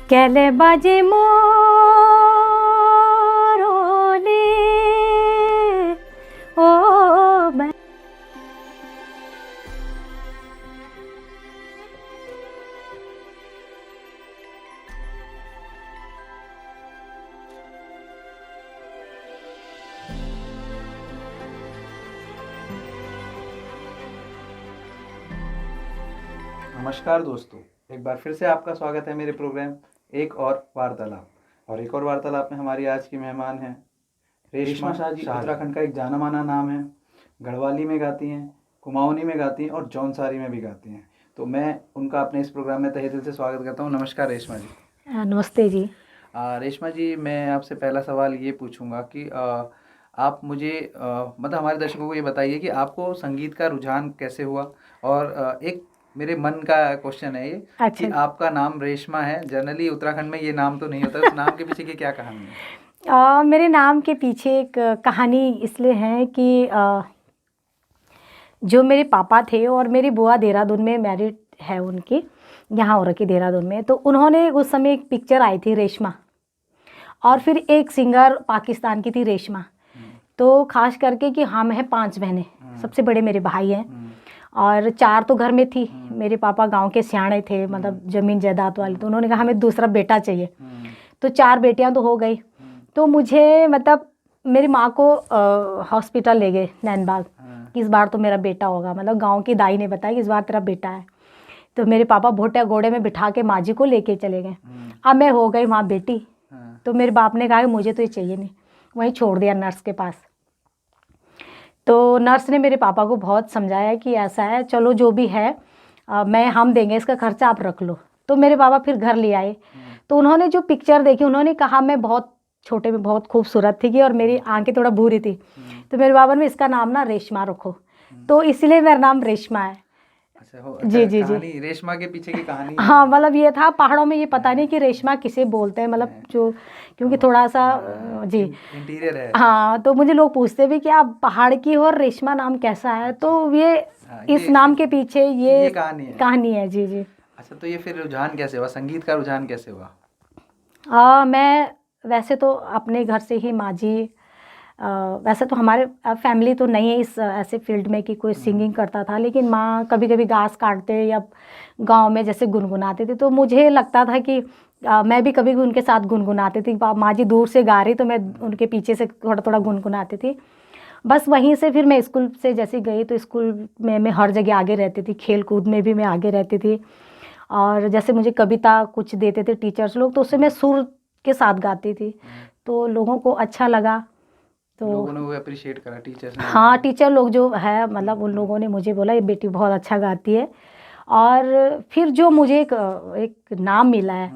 कैले बाजे मोरोले ओ मैं। नमस्कार दोस्तों, एक बार फिर से आपका स्वागत है मेरे प्रोग्राम एक और वार्तालाप। और एक और वार्तालाप में हमारी आज की मेहमान हैं रेशमा शाह जी। उत्तराखंड का एक जाना माना नाम है। गढ़वाली में गाती हैं, कुमाऊनी में गाती हैं और जौनसारी में भी गाती हैं। तो मैं उनका अपने इस प्रोग्राम में तहे दिल से स्वागत करता हूँ। नमस्कार रेशमा जी। नमस्ते जी। रेशमा जी, मैं आपसे पहला सवाल ये पूछूंगा कि आप मुझे मतलब हमारे दर्शकों को ये बताइए कि आपको संगीत का रुझान कैसे हुआ। और एक मेरे मन का क्वेश्चन है ये कि आपका नाम रेशमा है, जनरली उत्तराखंड में ये नाम तो नहीं होता, उस नाम के पीछे की क्या कहानी है? मेरे नाम के पीछे एक कहानी इसलिए है कि जो मेरे पापा थे और मेरी बुआ देहरादून में मैरिड है उनकी, यहाँ हो रखी देहरादून में। तो उन्होंने उस समय एक पिक्चर आई थी रेशमा, और फिर एक सिंगर पाकिस्तान की थी रेशमा। तो खास करके कि हम हैं 5 बहनें, सबसे बड़े मेरे भाई हैं और 4 तो घर में थी। मेरे पापा गांव के सियाणे थे, मतलब ज़मीन जायदाद वाले। तो उन्होंने कहा हमें दूसरा बेटा चाहिए। तो 4 बेटियां तो हो गई। तो मुझे मतलब मेरी माँ को हॉस्पिटल ले गए नैनबाग कि इस बार तो मेरा बेटा होगा। मतलब गांव की दाई ने बताया कि इस बार तेरा बेटा है। तो मेरे पापा भोटे घोड़े में बिठा के माँ जी को लेके चले गए। अब मैं हो गई वहाँ बेटी। तो मेरे बाप ने कहा कि मुझे तो ये चाहिए नहीं, वहीं छोड़ दिया नर्स के पास। तो नर्स ने मेरे पापा को बहुत समझाया कि ऐसा है, चलो जो भी है हम देंगे, इसका खर्चा आप रख लो। तो मेरे पापा फिर घर ले आए। तो उन्होंने जो पिक्चर देखी, उन्होंने कहा मैं बहुत छोटे में बहुत खूबसूरत थी और मेरी आंखें थोड़ा भूरी थी। तो मेरे बाबा ने इसका नाम ना रेशमा रखो, तो इसलिए मेरा नाम रेशमा है। अच्छा, जी जी जी। रेशमा के पीछे की कहानी हाँ, मतलब ये था पहाड़ों में, ये पता नहीं कि रेशमा किसे बोलते हैं, मतलब जो क्योंकि थोड़ा सा जी इंटीरियर है। हाँ, तो मुझे लोग पूछते भी कि आप पहाड़ की हो और रेशमा नाम कैसा है। तो ये इस नाम के पीछे ये कहानी है। जी जी। अच्छा, तो ये फिर रुझान कैसे हुआ, संगीत का रुझान कैसे हुआ? मैं वैसे तो अपने घर से ही माँ जी, वैसे तो हमारे फैमिली तो नहीं है इस ऐसे फील्ड में कि कोई सिंगिंग करता था, लेकिन माँ कभी कभी घास काटते या गांव में जैसे गुनगुनाते थे। तो मुझे लगता था कि मैं भी कभी उनके साथ गुनगुनाती थी। माँ जी दूर से गा रही तो मैं उनके पीछे से थोड़ा थोड़ा गुनगुनाती थी। बस वहीं से फिर मैं स्कूल से जैसे गई तो स्कूल में मैं हर जगह आगे रहती थी, खेल कूद में भी मैं आगे रहती थी। और जैसे मुझे कविता कुछ देते थे टीचर्स लोग, तो उससे मैं सुर के साथ गाती थी। तो लोगों को अच्छा लगा। तो लोगों ने वो अप्रिशिएट करा, टीचर्स ने? हाँ, टीचर लोग जो है, मतलब उन लोगों ने मुझे बोला ये बेटी बहुत अच्छा गाती है। और फिर जो मुझे एक नाम मिला है,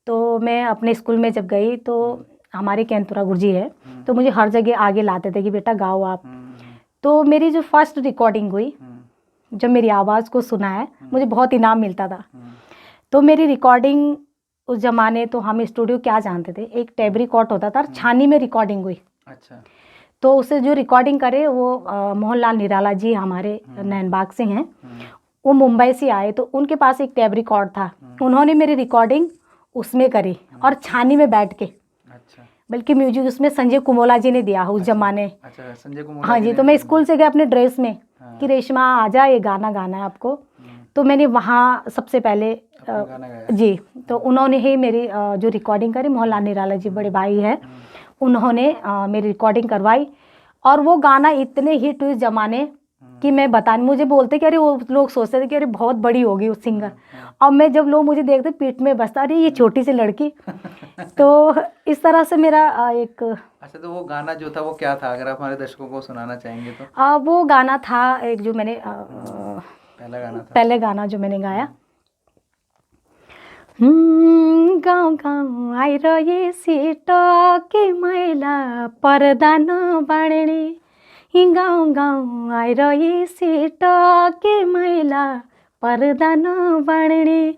तो मैं अपने स्कूल में जब गई तो हमारे केंतुरा गुरुजी है, तो मुझे हर जगह आगे लाते थे कि बेटा गाओ आप। तो मेरी जो फर्स्ट रिकॉर्डिंग हुई, जब मेरी आवाज़ को सुना है, मुझे बहुत इनाम मिलता था। तो मेरी रिकॉर्डिंग उस ज़माने तो हम स्टूडियो क्या जानते थे, एक टेप रिकॉर्ड होता था और छानी में रिकॉर्डिंग हुई। अच्छा। तो उसे जो रिकॉर्डिंग करे वो मोहनलाल निराला जी हमारे नैनबाग से हैं। वो मुंबई से आए, तो उनके पास एक टेप रिकॉर्ड था। उन्होंने मेरी रिकॉर्डिंग उसमें करी और छानी में बैठ के। अच्छा। बल्कि म्यूजिक उसमें संजय कुमोला जी ने दिया उस जमाने। अच्छा, संजय कुमोला। हाँ जी। तो मैं स्कूल से गए अपने ड्रेस में कि रेशमा आजा, ये गाना गाना है आपको। तो मैंने वहाँ सबसे पहले गाना गाया। जी। तो उन्होंने ही मेरी जो रिकॉर्डिंग करी, मोहनलाल निराला जी बड़े भाई हैं, उन्होंने मेरी रिकॉर्डिंग करवाई। और वो गाना इतने हिट हुए ज़माने कि मैं बता नहीं, मुझे बोलते कि अरे, वो लोग सोचते थे कि अरे बहुत बड़ी होगी उस सिंगर। और मैं जब लोग मुझे देखते पीठ में बसता, अरे ये छोटी सी लड़की। तो इस तरह से मेरा एक। अच्छा, तो वो गाना जो था वो क्या था, अगर आप हमारे दर्शकों को सुनाना चाहेंगे तो? वो गाना था एक जो मैंने पहले गाना जो मैंने गाया, गाउँ गाउँ आइरहेसी टके मैला पर्दा नबाड्ने, गाउँ गाउँ आइरहेसी टके मैला पर्दा नबाड्ने,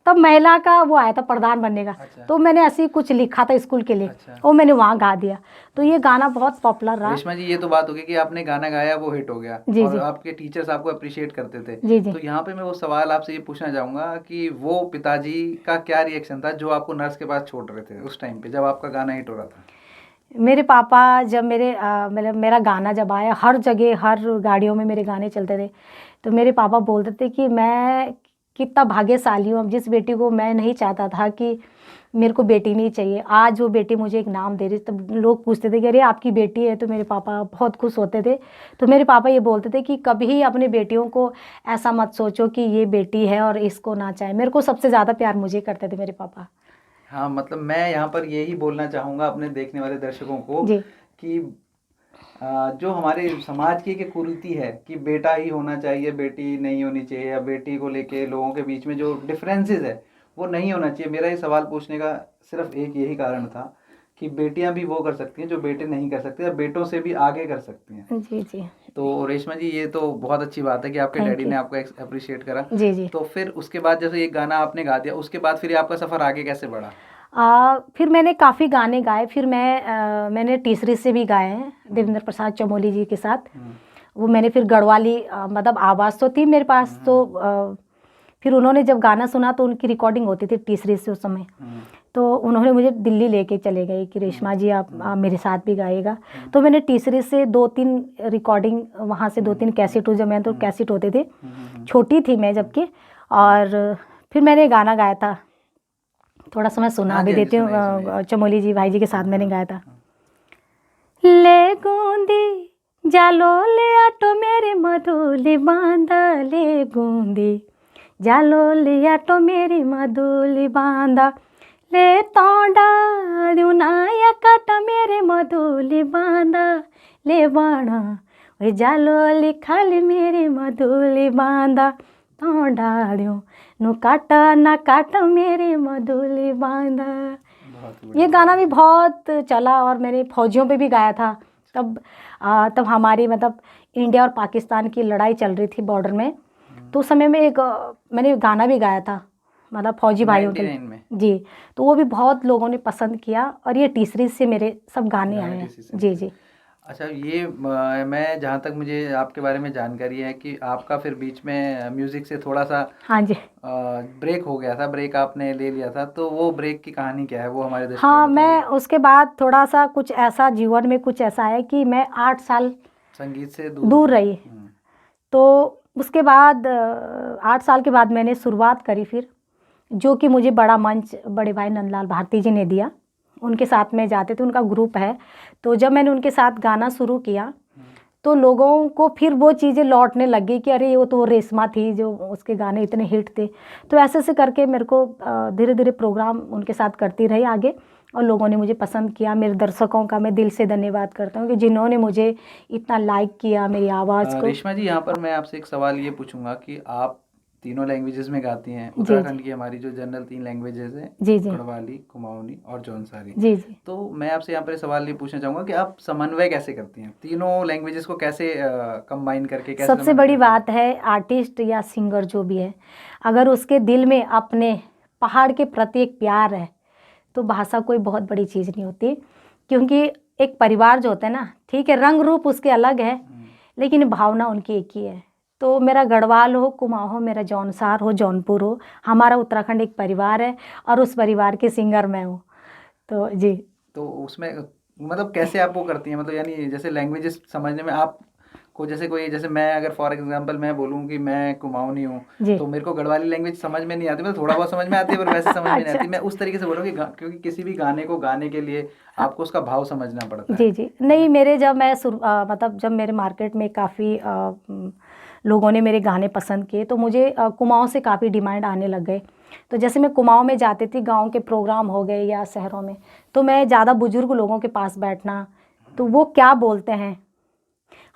तब महिला का वो आया था प्रधान बनने का। अच्छा। तो मैंने ऐसे ही कुछ लिखा था स्कूल के लिए, अच्छा। वो मैंने वहाँ गा दिया। तो ये गाना बहुत पॉपुलर रहा। रेशमा जी, ये तो बात होगी कि आपने गाना गाया, वो हिट हो गया जी, और जी। आपके टीचर्स आपको अप्रिशिएट करते थे। जी, जी। तो यहाँ पे मैं वो सवाल आपसे ये पूछना चाहूँगा कि वो पिताजी का क्या रिएक्शन था जो आपको नर्स के पास छोड़ रहे थे उस टाइम पे जब आपका गाना हिट हो रहा था? मेरे पापा जब मतलब मेरा गाना जब आया, हर जगह हर गाड़ियों में मेरे गाने चलते थे, तो मेरे पापा बोलते थे कि मैं कितना भाग्यशाली हूँ, अब जिस बेटी को मैं नहीं चाहता था कि मेरे को बेटी नहीं चाहिए, आज वो बेटी मुझे एक नाम दे रही। तब लोग पूछते थे कि अरे आपकी बेटी है, तो मेरे पापा बहुत खुश होते थे। तो मेरे पापा ये बोलते थे कि कभी अपने बेटियों को ऐसा मत सोचो कि ये बेटी है और इसको ना चाहे। मेरे को सबसे ज़्यादा प्यार मुझे करते थे मेरे पापा। हाँ, मतलब मैं यहाँ पर यही बोलना चाहूँगा अपने देखने वाले दर्शकों को जी, कि जो हमारे समाज की एक कुरीति है कि बेटा ही होना चाहिए, बेटी नहीं होनी चाहिए, या बेटी को लेके लोगों के बीच में जो डिफरेंसेस है वो नहीं होना चाहिए। मेरा ये सवाल पूछने का सिर्फ एक यही कारण था कि बेटियां भी वो कर सकती हैं जो बेटे नहीं कर सकते, या बेटों से भी आगे कर सकती हैं। जी, जी। तो रेशमा जी, ये तो बहुत अच्छी बात है कि आपके थैंक डैडी यू। ने आपको अप्रिशिएट करा। जी, जी। तो फिर उसके बाद जैसे ये गाना आपने गा दिया, उसके बाद फिर आपका सफ़र आगे कैसे बढ़ा? फिर मैंने काफ़ी गाने गाए। फिर मैंने तीसरी से भी गाए हैं देवेंद्र प्रसाद चमोली जी के साथ। वो मैंने फिर गढ़वाली मतलब आवाज़ तो थी मेरे पास, तो फिर उन्होंने जब गाना सुना तो उनकी रिकॉर्डिंग होती थी तीसरी से उस समय। तो उन्होंने मुझे दिल्ली लेके चले गए कि रेशमा जी आप मेरे साथ भी गाइएगा। तो मैंने तीसरी से 2-3 रिकॉर्डिंग वहाँ से 2-3 कैसेट, जब मैं तो कैसेट होते थे, छोटी थी मैं जबकि, और फिर मैंने गाना गाया था। थोड़ा सा मैं सुना हाँ भी जी, हाँ जी, देती हूँ। सुनाइए, सुनाइए। चमोली जी भाई जी के साथ मैंने गाया था। ले गूंदी जालो ले आटो मेरे मधुली बांधा, ले गूंदी जालो ले आटो मेरी मधुली बांधा, ले तोंडा दुनाया काटा मेरे मधुली बांधा, ले बाणा वे जालो ले खाली मेरी मधुली बांधा, तोंडाड़ियों नु काटा ना काटा मेरे मधुली बांधा। बहुत ये बढ़िया। गाना भी बहुत चला और मैंने फौजियों पे भी गाया था। तब हमारी मतलब इंडिया और पाकिस्तान की लड़ाई चल रही थी बॉर्डर में। तो उस समय में मैंने गाना भी गाया था, मतलब फौजी भाइयों के लिए। 99 में। जी, तो वो भी बहुत लोगों ने पसंद किया और ये तीसरी से मेरे सब गाने आए हैं। 96 से। जी, जी। अच्छा, ये मैं जहाँ तक मुझे आपके बारे में जानकारी है कि आपका फिर बीच में म्यूज़िक से थोड़ा सा हाँ जी। ब्रेक हो गया था, ब्रेक आपने ले लिया था। तो वो ब्रेक की कहानी क्या है, वो हमारे दर्शकों हाँ, को मैं बताइए। उसके बाद थोड़ा सा कुछ ऐसा जीवन में कुछ ऐसा है कि मैं 8 साल संगीत से दूर रही। तो उसके बाद 8 साल के बाद मैंने शुरुआत करी फिर, जो कि मुझे बड़ा मंच बड़े भाई नंदलाल भारती जी ने दिया। उनके साथ में जाते थे, उनका ग्रुप है। तो जब मैंने उनके साथ गाना शुरू किया तो लोगों को फिर वो चीज़ें लौटने लगी कि अरे वो तो रेशमा थी जो उसके गाने इतने हिट थे। तो ऐसे ऐसे करके मेरे को धीरे धीरे प्रोग्राम उनके साथ करती रही आगे, और लोगों ने मुझे पसंद किया। मेरे दर्शकों का मैं दिल से धन्यवाद करता हूँ कि जिन्होंने मुझे इतना लाइक किया मेरी आवाज़ को। रेशमा जी, यहाँ पर मैं आपसे एक सवाल ये पूछूंगा कि आप तीनों लैंग्वेजेस में गाती हैं। जी, उत्तराखंड की हमारी जो जनरल 3 लैंग्वेजेस हैं, जी, जी। गढ़वाली, कुमाऊनी और जौनसारी। जी, जी। तो मैं आपसे यहाँ पर सवाल ये पूछना चाहूँगा कि आप समन्वय कैसे करती हैं, तीनों लैंग्वेजेस को कैसे कंबाइन करके, कैसे सबसे समन्वय बड़ी करती हैं? बात है आर्टिस्ट या सिंगर जो भी है, अगर उसके दिल में अपने पहाड़ के प्रति एक प्यार है तो भाषा कोई बहुत बड़ी चीज़ नहीं होती। क्योंकि एक परिवार जो होता है ना, ठीक है रंग रूप उसके अलग है लेकिन भावना उनकी एक ही है। तो मेरा गढ़वाल हो, कुमाऊं हो, मेरा जौनसार हो, जौनपुर हो, हमारा उत्तराखंड एक परिवार है और उस परिवार की सिंगर मैं हूँ। तो जी। तो उसमें मतलब कैसे आप वो करती हैं, मतलब यानी जैसे लैंग्वेजेस समझने में आप को, जैसे कोई, जैसे मैं अगर फॉर एग्जांपल मैं बोलूँ कि मैं कुमाऊनी हूँ, जी। तो मेरे को गढ़वाली लैंग्वेज समझ में नहीं आती, मतलब थोड़ा बहुत समझ में आती है पर वैसे समझ में नहीं अच्छा, आती। मैं उस तरीके से बोल रहा हूँ कि क्योंकि किसी भी गाने को गाने के लिए आपको उसका भाव समझना पड़ता है। जी, जी। नहीं, मेरे जब मैं मतलब जब मेरे मार्केट में काफ़ी लोगों ने मेरे गाने पसंद किए तो मुझे कुमाऊं से काफ़ी डिमांड आने लग गए। तो जैसे मैं कुमाऊं में जाती थी, गांव के प्रोग्राम हो गए या शहरों में, तो मैं ज़्यादा बुजुर्ग लोगों के पास बैठना, तो वो क्या बोलते हैं,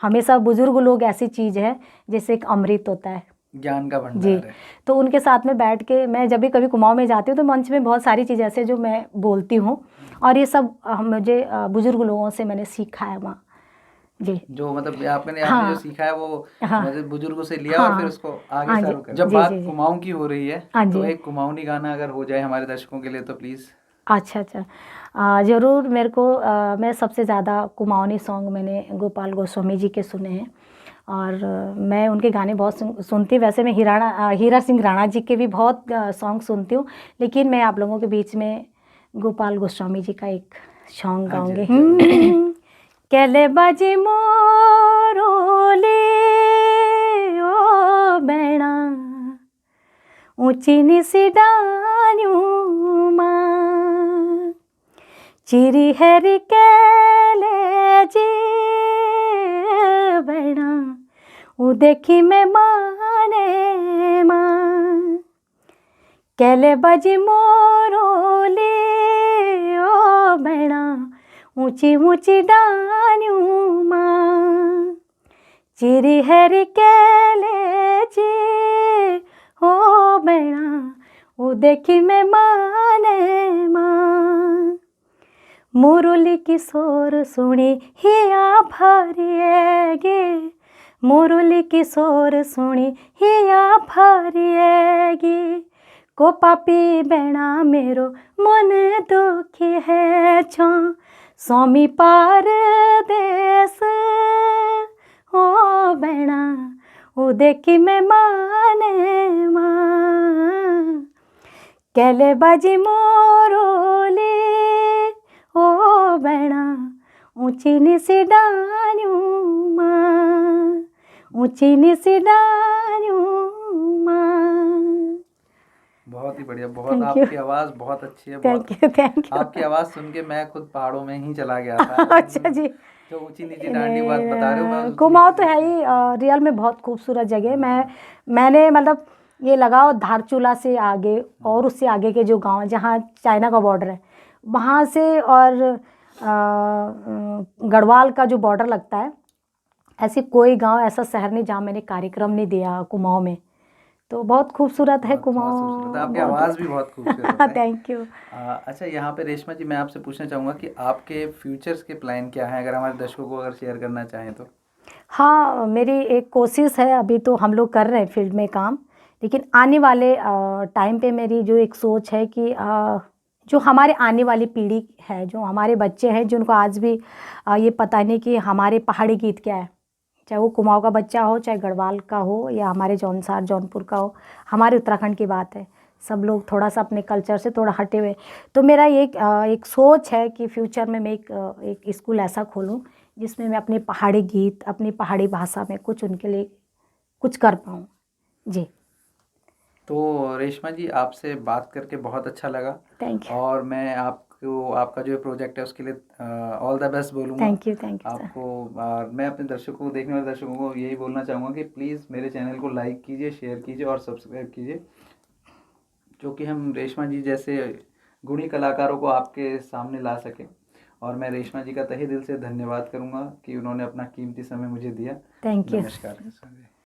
हमेशा बुजुर्ग लोग ऐसी चीज़ है जैसे एक अमृत होता है। ज्ञान का जी, भंडार है। तो उनके साथ में बैठ के मैं जब भी कभी कुमाऊं में जाती हूँ तो मंच में बहुत सारी चीज़ ऐसे जो मैं बोलती हूँ, और ये सब मुझे बुजुर्ग लोगों से मैंने सीखा है वहाँ। जी जो मतलब आपने हाँ जो सीखा है वो हाँ मतलब बुजुर्गों से लिया और फिर हाँ उसको आगे हाँ जी सर्व कर। जब जी बात जी जी कुमाऊं की हो रही है हाँ तो जी। एक कुमाऊनी गाना अगर हो जाए हमारे दर्शकों के लिए तो प्लीज। अच्छा अच्छा ज़रूर। मेरे को मैं सबसे ज़्यादा कुमाऊनी सॉन्ग मैंने गोपाल गोस्वामी जी के सुने हैं, और मैं उनके गाने बहुत सुनती हूँ। वैसे मैं हीरा सिंह राणा जी के भी बहुत सॉन्ग सुनती हूँ, लेकिन मैं आप लोगों के बीच में गोपाल गोस्वामी जी का एक सॉन्ग हाँ जी गाऊंगी। जरूर। केले बाजी मोरोले ओ बैणा ऊंची निसी डान्यू मां चिरी हेरी केले जी बैणा ऊ देखी मैं माने मां केले बाजी मोरोले ओ बैणा ऊंची ऊंची डान्यू मां चिरी हेरी केले जी हो बैणा ऊ देखी मैं माने मां मुरली की सोर सुनी हिया भरिएगे मुरली की सोर सुनी हिया भरिएगी को पापी बैणा मेरो मन दुखी है छो स्वामी पार देश हो बैणा ऊ देखी मैं माने मां केले बाजी मोरोले ओ बैणा ऊंची निसी डान्यू मां ऊंची निसी डान्यू मां। बहुत ही बढ़िया। बहुत थैंक यू आपकी आवाज़ बहुत अच्छी है। बहुत थैंक यू थैंक यू। आपकी आवाज़ सुन के मैं खुद पहाड़ों में ही चला गया था। अच्छा जी। जो ऊंची नीची डांडी बात बता रहे हो मैं ऊंची कुमाऊं तो नीची है ही रियल में बहुत खूबसूरत जगह है। मैंने मतलब ये लगाओ धारचूला से आगे और उससे आगे के जो गांव हैं जहाँ चाइना का बॉर्डर है वहाँ से, और गढ़वाल का जो बॉर्डर लगता है, ऐसे कोई गांव ऐसा शहर नहीं जहाँ मैंने कार्यक्रम नहीं दिया कुमाऊं में। तो बहुत खूबसूरत है बहुत बहुत खूबसूरत है। कुमाऊं आपकी बहुत। आवाज़ भी बहुत खूबसूरत है। Thank you. अच्छा यहाँ पे रेशमा जी मैं आपसे पूछना चाहूँगा कि आपके फ्यूचर्स के प्लान क्या हैं, अगर हमारे दर्शकों को अगर शेयर करना चाहें तो। हाँ मेरी एक कोशिश है, अभी तो हम लोग कर रहे हैं फील्ड में काम, लेकिन आने वाले टाइम पे मेरी जो एक सोच है कि जो हमारे आने वाली पीढ़ी है, जो हमारे बच्चे हैं जिनको आज भी ये पता नहीं कि हमारे पहाड़ी गीत क्या है, चाहे वो कुमाऊं का बच्चा हो, चाहे गढ़वाल का हो, या हमारे जौनसार जौनपुर का हो, हमारे उत्तराखंड की बात है। सब लोग थोड़ा सा अपने कल्चर से थोड़ा हटे हुए। तो मेरा ये एक सोच है कि फ्यूचर में मैं एक स्कूल ऐसा खोलूं जिसमें मैं अपने पहाड़ी गीत, अपनी पहाड़ी भाषा में कुछ उनके लिए कुछ कर पाऊँ। जी तो रेशमा जी आपसे बात करके बहुत अच्छा लगा थैंक यू और मैं आपको आपका जो प्रोजेक्ट है उसके लिए ऑल द बेस्ट बोलूँगा थैंक यू सर। आपको। और मैं अपने दर्शकों को, देखने वाले दर्शकों को यही बोलना चाहूँगा कि प्लीज़ मेरे चैनल को लाइक कीजिए, शेयर कीजिए और सब्सक्राइब कीजिए, जो कि हम रेशमा जी जैसे गुणी कलाकारों को आपके सामने ला सकें। और मैं रेशमा जी का तहे दिल से धन्यवाद करूँगा कि उन्होंने अपना कीमती समय मुझे दिया। Thank you. नमस्कार।